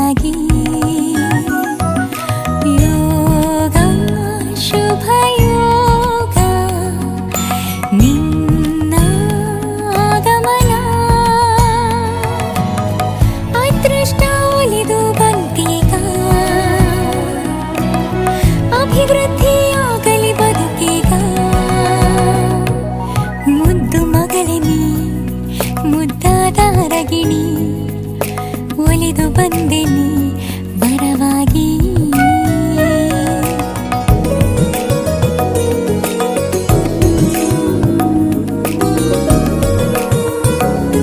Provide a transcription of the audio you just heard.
ಜೊತೆಯಾಗಿ ಯೋಗ ಶುಭ ಯೋಗ ನಿನ್ನ ಆಗಮನ ಅದೃಷ್ಟ ಒಲಿದು ಬಂತೀಗ ಅಭಿವೃದ್ಧಿಯಾಗಲಿ ಬದುಕೀಗ ಮುದ್ದು ಮಗಳೇ ನೀ ಮುದ್ದಾದ ರಗಿಣಿ ಒಲಿದು ಬಂದೆ ನೀ